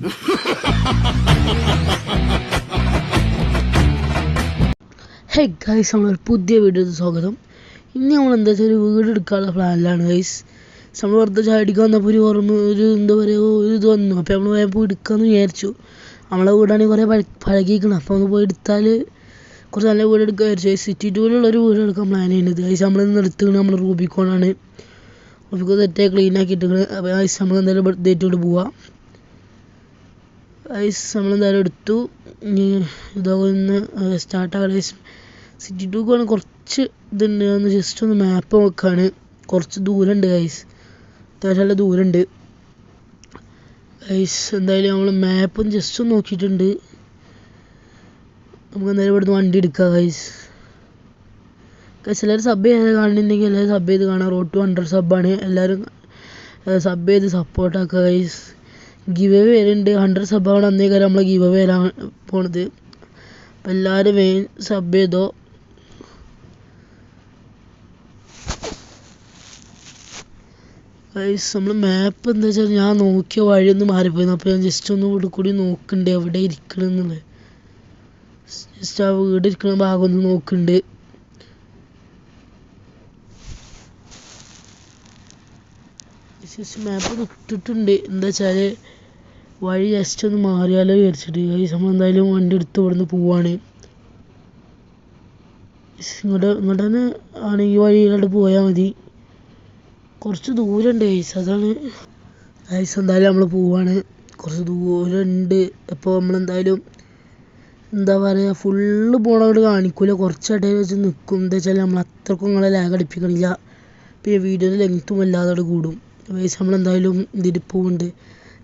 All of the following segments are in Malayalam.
ഹേ ഗൈസ്, നമ്മൾ പുതിയ വീഡിയോയിൽ സ്വാഗതം. ഇനി നമ്മൾ എന്താ വെച്ചാൽ ഒരു വീട് എടുക്കാനുള്ള പ്ലാനിലാണ് ഗൈസ്. നമ്മൾ വെറുതെ ചാടിക്കാൻ വന്നപ്പോൾ ഒരു ഓർമ്മ എന്താ പറയുക ഒരു ഇത് വന്നു. അപ്പോൾ നമ്മൾ വേഗം പോയി എടുക്കാമെന്ന് വിചാരിച്ചു. നമ്മളെ വീടാണെങ്കിൽ കുറേ പഴകിയിരിക്കണം. അപ്പോൾ ഒന്ന് പോയി എടുത്താൽ കുറച്ച് നല്ല വീട് എടുക്കുക വിചാരിച്ചു. സിറ്റി ടൂറിലുള്ളൊരു വീട് എടുക്കാൻ പ്ലാൻ ചെയ്യുന്നത് ഗൈസ്. നമ്മളിന്ന് എടുത്തുകൊണ്ട് നമ്മൾ റൂബിക്കോണാണ്. റൂബിക്കോൺ തെറ്റായി ക്ലീൻ ആക്കിയിട്ടുണ്ട്. അപ്പോൾ ഗൈസ് നമ്മൾ എന്തായാലും ഡേറ്റോട് പോവാം. ഗൈസ് നമ്മളെന്തായാലും എടുത്തു. ഇതൊക്കെ ഒന്ന് സ്റ്റാർട്ടാകാം ഗൈസ്. സിറ്റി ടൂക്കാണ് കുറച്ച് ഇതുണ്ട്. ഒന്ന് ജസ്റ്റ് ഒന്ന് മാപ്പ് നോക്കാണ്. കുറച്ച് ദൂരമുണ്ട് ഗൈസ്, അത്യാവശ്യം നല്ല ദൂരമുണ്ട് ഗൈസ്. എന്തായാലും നമ്മൾ മാപ്പ് ജസ്റ്റ് ഒന്ന് നോക്കിയിട്ടുണ്ട്. നമുക്ക് എന്തായാലും ഇവിടുന്ന് വണ്ടി എടുക്കാം ഗൈസ്. ഗൈസ് എല്ലാവരും സബ് ചെയ്ത് കാണുന്നുണ്ടെങ്കിൽ എല്ലാവരും സബ് ചെയ്ത് കാണാം. റോഡ് 200 സബ്ബാണ്. എല്ലാവരും സബ് ചെയ്ത് സപ്പോർട്ടാക്കുക ഗൈസ്. ഗിവ് അവേ വരുന്നുണ്ട്. 100 സബ്ബാണ് അന്നേക്കാരം നമ്മളെ ഗിവ് അവേ വരാൻ പോണത്. അപ്പം എല്ലാവരും മെയിൻ സബ് ചെയ്തോ. ഗൈസ് നമ്മൾ മാപ്പ് എന്താ വെച്ചാൽ ഞാൻ നോക്കിയ വഴിയൊന്ന് മാറിപ്പോയിരുന്നു. അപ്പോൾ ഞാൻ ജസ്റ്റ് ഒന്ന് ഇവിടെ കൂടി നോക്കുന്നുണ്ട് എവിടെ ഇരിക്കണമെന്നുള്ളത്. ജസ്റ്റ് ആ വീട് ഇരിക്കുന്ന ഭാഗം ഒന്ന് നോക്കുന്നുണ്ട്. ജസ്റ്റ് മാപ്പ് ഇട്ടിട്ടുണ്ട്. എന്താ വെച്ചാൽ വഴി ജസ്റ്റ് ഒന്ന് മാറിയാലോ വിചാരിച്ചിട്ട് ഗൈസ്. നമ്മൾ എന്തായാലും വണ്ടി എടുത്ത് ഇവിടുന്ന് പോവാണ്. ഇങ്ങോട്ട് തന്നെ ആണ് ഈ വഴിയിലോട്ട് പോയാൽ മതി. കുറച്ച് ദൂരമുണ്ട് ഗൈസ്, അതാണ് ഗൈസ്. എന്തായാലും നമ്മൾ പോവാണ്. കുറച്ച് ദൂരമുണ്ട്. അപ്പോൾ നമ്മളെന്തായാലും എന്താ പറയുക ഫുള്ള് പോണവിടെ കാണിക്കില്ല. കുറച്ചിടയിൽ വെച്ച് നിൽക്കും. എന്താ വെച്ചാൽ നമ്മൾ അത്രക്കും നിങ്ങളെ ലാഗ് അടിപ്പിക്കണില്ല. പിന്നെ വീഡിയോയുടെ ലെങ്ത്തും അല്ലാതെ കൂടും ഗൈസ്. നമ്മളെന്തായാലും ഇതിൽ പോകുന്നുണ്ട്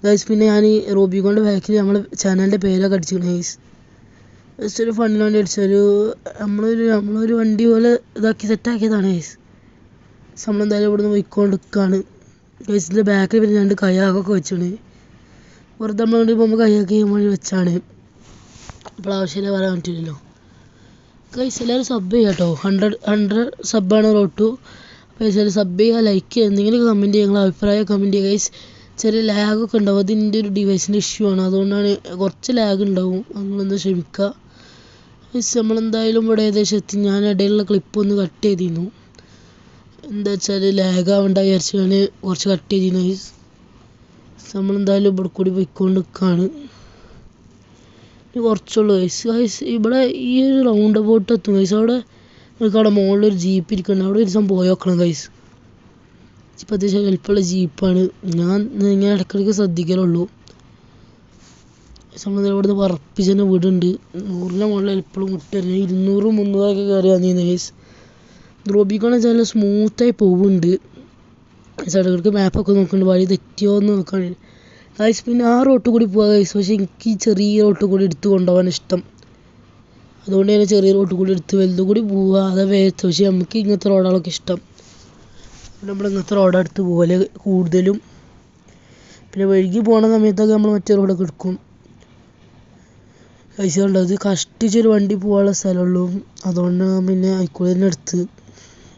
ഗൈസ്. പിന്നെ ഞാൻ ഈ റോബിക്കോണിൻ്റെ ബാക്കിൽ നമ്മളെ ചാനലിൻ്റെ പേരൊക്കെ അടിച്ചിരിക്കണം ഗൈസ്. ജസ്റ്റ് ഒരു ഫണ്ടിന് വേണ്ടി അടിച്ചൊരു നമ്മളൊരു വണ്ടി പോലെ ഇതാക്കി സെറ്റാക്കിയതാണ് ഗൈസ്. നമ്മളെന്തായാലും ഇവിടുന്ന് പോയിക്കൊണ്ടിരിക്കുകയാണ് ഗൈസ്. ഇതിൻ്റെ ബാക്കിൽ പിന്നെ 2 കയാക്കൊക്കെ വെച്ചാണ്. വെറുതെ നമ്മൾ വേണ്ടി പോകുമ്പോൾ കയാക്ക് ചെയ്യാൻ വേണ്ടി വെച്ചാണ്. അപ്പോൾ ആവശ്യമില്ല പറയാൻ പറ്റില്ലല്ലോ ഗൈസ്. എല്ലാവരും സബ് ചെയ്യുക കേട്ടോ. 100 സബ്ബാണ് റോഡ് 2. അപ്പോൾ എല്ലാവരും സബ് ചെയ്യുക, ലൈക്ക് ചെയ്യുക, എന്തെങ്കിലും കമൻറ്റ് ചെയ്യുക, നിങ്ങളുടെ അഭിപ്രായം കമൻറ്റ് ചെയ്യുക ഗൈസ്. ചെറിയ ലാഗൊക്കെ ഉണ്ടാവും. അതിൻ്റെ ഒരു ഡിവൈസിൻ്റെ ഇഷ്യൂ ആണ്, അതുകൊണ്ടാണ് കുറച്ച് ലാഗ് ഉണ്ടാവും. നിങ്ങളൊന്ന് ക്ഷമിക്കുക ഗൈസ്. നമ്മളെന്തായാലും ഇവിടെ ഏകദേശം എത്തി. ഞാൻ ഇടയിലുള്ള ക്ലിപ്പ് ഒന്ന് കട്ട് ചെയ്തിരുന്നു. എന്താ വെച്ചാൽ ലാഗ് ആവേണ്ട വിചാരിച്ച് ഞാൻ കുറച്ച് കട്ട് ചെയ്തിരുന്നു ഗൈസ്. നമ്മളെന്തായാലും ഇവിടെ കൂടി പോയിക്കൊണ്ട് ഇനി കുറച്ചുള്ളൂ ഗൈസ്. ഗൈസ് ഇവിടെ ഈ ഒരു റൗണ്ട് അബൌട്ട് എത്തും ഗൈസ്. അവിടെ നമുക്ക് അവിടെ മുകളിലൊരു ജീപ്പ് ഇരിക്കുന്നുണ്ട്. അവിടെ ഒരു ദിവസം പോയി നോക്കണം ഗൈസ്. ഇപ്പം അത്യാവശ്യം ഹെൽപ്പുള്ള ജീപ്പാണ്. ഞാൻ ഇങ്ങനെ ഇടയ്ക്കിടയ്ക്ക് ശ്രദ്ധിക്കലുള്ളൂ. നമ്മൾ ഇവിടുന്ന് പറപ്പിച്ച് തന്നെ വീടുണ്ട്. 100ന്റെ മുകളിൽ എപ്പോഴും മുട്ടല്ല. 200 300 കയറി വന്നിരുന്നു ഗൈസ്. റോബിക്കോൺ വെച്ചാൽ സ്മൂത്തായി പോകുന്നുണ്ട്. ഇടയ്ക്കിടയ്ക്ക് മാപ്പൊക്കെ നോക്കുന്നുണ്ട് വഴി തെറ്റിയോ എന്ന് നോക്കാൻ ഗൈസ്. പിന്നെ ആ റോട്ടിൽ കൂടി പോകാം ഗൈസ്. പക്ഷേ എനിക്ക് ചെറിയ റോട്ടിൽ കൂടി എടുത്ത് കൊണ്ടുപോകാൻ ഇഷ്ടം. അതുകൊണ്ട് തന്നെ ചെറിയ റോട്ടിൽ കൂടി എടുത്ത് വലുത് കൂടി പോവുക അതാ വേഗത്ത്. പക്ഷേ നമുക്ക് ഇങ്ങനത്തെ റോഡുകളൊക്കെ ഇഷ്ടം. നമ്മൾ ഇങ്ങനത്തെ റോഡെടുത്ത് പോലെ കൂടുതലും. പിന്നെ വഴുകി പോണ സമയത്തൊക്കെ നമ്മൾ മറ്റേ റോഡൊക്കെ എടുക്കും ഗൈസ്. ഉള്ളത് കഷ്ടിച്ചൊരു വണ്ടി പോകാനുള്ള സ്ഥലമുള്ളൂ, അതുകൊണ്ട് പിന്നെ ആയിക്കോളെ തന്നെ എടുത്ത്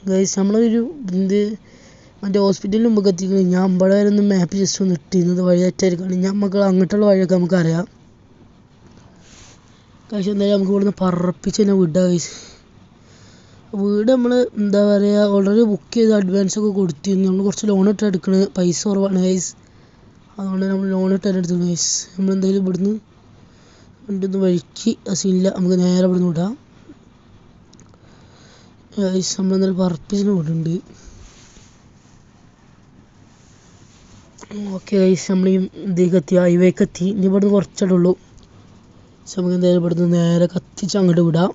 ഗൈസ്. നമ്മളൊരു മറ്റേ ഹോസ്പിറ്റലിന് മുമ്പ് എത്തിക്കണം. ഞാൻ അമ്പടെ വരെ ഒന്ന് മാപ്പ് ജസ്റ്റ് ഒന്ന് ഇട്ടിരുന്നത് വഴി തെറ്റായിരിക്കണം. ഞാൻ നമുക്ക് അങ്ങോട്ടുള്ള വഴിയൊക്കെ നമുക്കറിയാം ഗൈസ്. എന്തായാലും നമുക്ക് ഇവിടുന്ന് പറപ്പിച്ച് തന്നെ വിടാം ഗൈസ്. വീട് നമ്മൾ എന്താ പറയുക ഓൾറെഡി ബുക്ക് ചെയ്ത് അഡ്വാൻസ് ഒക്കെ കൊടുത്തിരുന്നു. നമ്മൾ കുറച്ച് ലോൺ ഇട്ട് എടുക്കണത് പൈസ കുറവാണ് ഗൈസ്. അതുകൊണ്ട് നമ്മൾ ലോൺ ഇട്ട് തന്നെ എടുത്തു ഗൈസ്. നമ്മളെന്തായാലും ഇവിടുന്ന് വണ്ടി ഒന്ന് വഴിക്ക് അസില്ല, നമുക്ക് നേരെ ഇവിടുന്ന് വിടാം ഗൈസ്. നമ്മളെന്തായാലും പറപ്പിച്ചിന് വിടുന്നുണ്ട്. ഓക്കെ ഗൈസ്, നമ്മൾ ഈ ഇതിലേക്ക് എത്തി, ഹൈവേക്ക് എത്തി. ഇനി ഇവിടുന്ന് കുറച്ചിടേ ഉള്ളൂ. നമുക്ക് എന്തായാലും ഇവിടുന്ന് നേരെ കത്തിച്ച് അങ്ങോട്ട് വിടാം.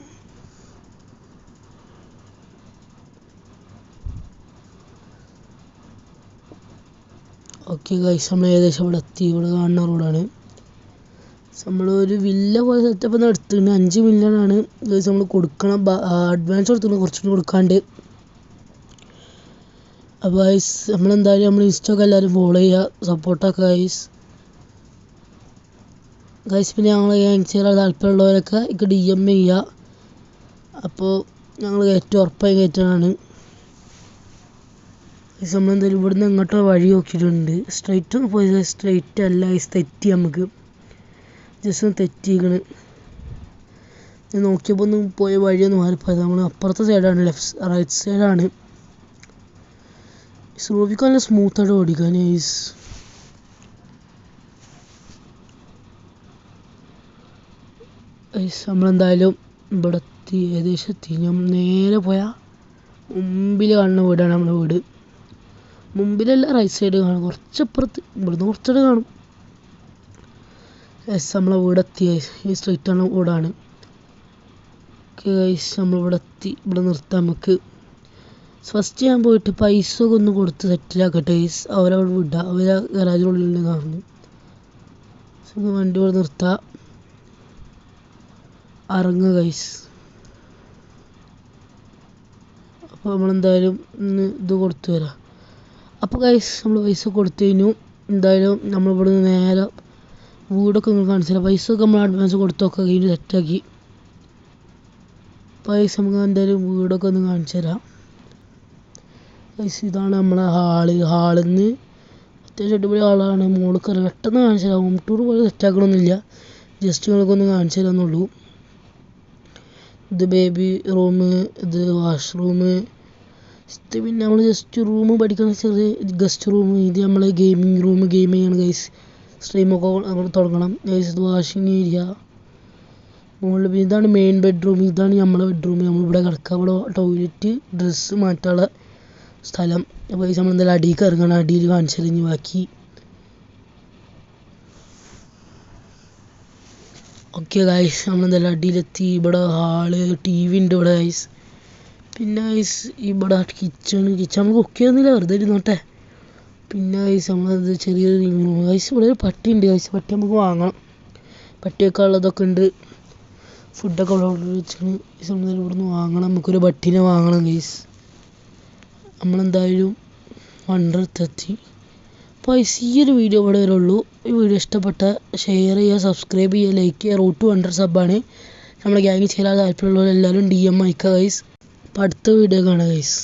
ഓക്കെ ഗൈസ്, നമ്മൾ ഏകദേശം ഇവിടെ എത്തി. ഇവിടെ കാണുന്ന റോഡാണ്. നമ്മളൊരു വില്ല പോലെ സെറ്റപ്പ് ഒന്ന് എടുത്തിട്ടുണ്ട്. 5 മില്യൺ ഗൈസ് നമ്മൾ കൊടുക്കണം. അഡ്വാൻസ് കൊടുത്തിട്ടുണ്ട്, കുറച്ചുകൂടി കൊടുക്കാണ്ട്. അപ്പോൾ ഗൈസ് നമ്മളെന്തായാലും നമ്മൾ ഇൻസ്റ്റൊക്കെ എല്ലാവരും ഫോളോ ചെയ്യുക, സപ്പോർട്ടാക്കുക ഗൈസ്. പിന്നെ ഞങ്ങൾ ചെയ്യാൻ താല്പര്യമുള്ളവരൊക്കെ എനിക്ക് DM ചെയ്യുക. അപ്പോൾ ഞങ്ങൾ ഏറ്റവും ഉറപ്പായി കയറ്റാനാണ്. നമ്മളെന്തായാലും ഇവിടുന്ന് എങ്ങോട്ടോ വഴി നോക്കിയിട്ടുണ്ട്. സ്ട്രൈറ്റ് ഒന്ന് പോയി, സ്ട്രൈറ്റ് അല്ല തെറ്റി നമുക്ക്. ജസ്റ്റ് ഒന്ന് തെറ്റിക്കണ്. ഞാൻ നോക്കിയപ്പോൾ ഒന്ന് പോയ വഴിയൊന്ന് മാറിപ്പോയത്. നമ്മൾ അപ്പുറത്തെ സൈഡാണ്, റൈറ്റ് സൈഡാണ്. റൂബിക്ക് നല്ല സ്മൂത്തായിട്ട് ഓടിക്കാൻ നമ്മളെന്തായാലും ഇവിടെ എത്തി, ഏകദേശം എത്തി. നമ്മൾ നേരെ പോയാൽ മുമ്പിൽ കാണുന്ന വീടാണ് നമ്മുടെ വീട്. മുമ്പിലല്ല, റൈറ്റ് സൈഡ് കാണും, കുറച്ചപ്പുറത്ത്, ഇവിടുന്ന് കുറച്ചുകൂടെ കാണും. നമ്മളെ വീടെത്തി. ഈ സ്ട്രീറ്റാണ് വീടാണ്. നമ്മളിവിടെ എത്തി. ഇവിടെ നിർത്താം നമുക്ക്. ഫസ്റ്റ് ഞാൻ പോയിട്ട് പൈസ ഒക്കെ ഒന്ന് കൊടുത്ത് സെറ്റിലാക്കട്ടെ. അവരവിടെ വിടുക, അവരെ ഗരാജിനുള്ളിൽ കാണുന്നു. വണ്ടി ഇവിടെ നിർത്താം, ഇറങ്ങുക ഗൈസ്. അപ്പോൾ നമ്മളെന്തായാലും ഇന്ന് ഇത് കൊടുത്തു വരാം. അപ്പോൾ ഗൈസ് നമ്മൾ പൈസ കൊടുത്തു കഴിഞ്ഞു. എന്തായാലും നമ്മളിവിടെ നിന്ന് നേരെ വീടൊക്കെ നിങ്ങൾ കാണിച്ചില്ല. പൈസ ഒക്കെ നമ്മൾ അഡ്വാൻസ് കൊടുത്തൊക്കെ കഴിഞ്ഞ് സെറ്റാക്കി. പൈസ നമുക്ക് എന്തായാലും വീടൊക്കെ ഒന്ന് കാണിച്ചു തരാം. ഗൈസ് ഇതാണ് നമ്മളെ ഹാളിൽ നിന്ന് അത്യാവശ്യം അടിപൊളി ഹാളാണ്. മോള് കയറി പെട്ടെന്ന് കാണിച്ചു തരാം. ഹോം ടൂർ പോലെ സെറ്റാക്കണമെന്നില്ല, ജസ്റ്റ് നിങ്ങൾക്കൊന്ന് കാണിച്ചു തരാമെന്നുള്ളൂ. ഇത് ബേബി റൂം, ഇത് വാഷ്റൂം, ഇത് പിന്നെ നമ്മൾ ജസ്റ്റ് റൂം പഠിക്കുന്ന ചെറിയ ഗസ്റ്റ് റൂം. ഇത് നമ്മളെ ഗെയിമിംഗ് റൂം, ഗെയിം ചെയ്യണം ഗൈസ്. സ്ട്രീമൊക്കെ നമ്മൾ തുടങ്ങണം ഗൈസ്. ഇത് വാഷിംഗ് ഏരിയ. മുകളിൽ ഇതാണ് മെയിൻ ബെഡ്റൂം. ഇതാണ് നമ്മളെ ബെഡ്റൂം. നമ്മളിവിടെ കിടക്കുക. ഇവിടെ ടോയ്ലറ്റ്, ഡ്രസ്സ് മാറ്റാനുള്ള സ്ഥലം. അപ്പോൾ ഗൈസ് നമ്മളെന്തായാലും അടിയിൽ ഇറങ്ങണം. അടിയിൽ കാണിച്ചു തരിഞ്ഞ് ബാക്കി. ഓക്കെ ഗൈസ് നമ്മളെന്തായാലും അടിയിലെത്തി. ഇവിടെ ഹാള്, TV ഉണ്ട് ഇവിടെ ഗൈസ്. പിന്നെ ഗൈസ് ഇവിടെ കിച്ചൺ നമുക്ക് കുക്ക് ചെയ്യുന്നില്ല, വെറുതെ ഇരുന്നോട്ടെ. പിന്നെ ഗൈസ് നമ്മളത് ചെറിയൊരു ലിവിംഗ് റൂം. ഗൈസ് ഇവിടെ ഒരു പട്ടി ഉണ്ട് ഗൈസ്. പട്ടി നമുക്ക് വാങ്ങണം. പട്ടിയൊക്കെ ഉള്ളതൊക്കെ ഉണ്ട്. ഫുഡൊക്കെ ഇവിടെ വെച്ചാണ് ഗൈസ്. നമ്മളെന്തായാലും ഇവിടെ നിന്ന് വാങ്ങണം. നമുക്കൊരു പട്ടീനെ വാങ്ങണം ഗൈസ്. നമ്മളെന്തായാലും വണ്ടറെത്തി. അപ്പോൾ ഈ ഒരു വീഡിയോ ഇവിടെ വരുള്ളൂ. ഈ വീഡിയോ ഇഷ്ടപ്പെട്ട ഷെയർ ചെയ്യുക, സബ്സ്ക്രൈബ് ചെയ്യുക, ലൈക്ക് ചെയ്യുക. റൂട്ട് ടു 100 സബ്ബാണ്. നമ്മുടെ ഗ്യാങ്ങിൽ ചേരാൻ താല്പര്യമുള്ളവരെല്ലാവരും DM അയക്കുക ഗൈസ്. അപ്പോൾ അടുത്ത വീഡിയോ കാണാം ഗൈസ്.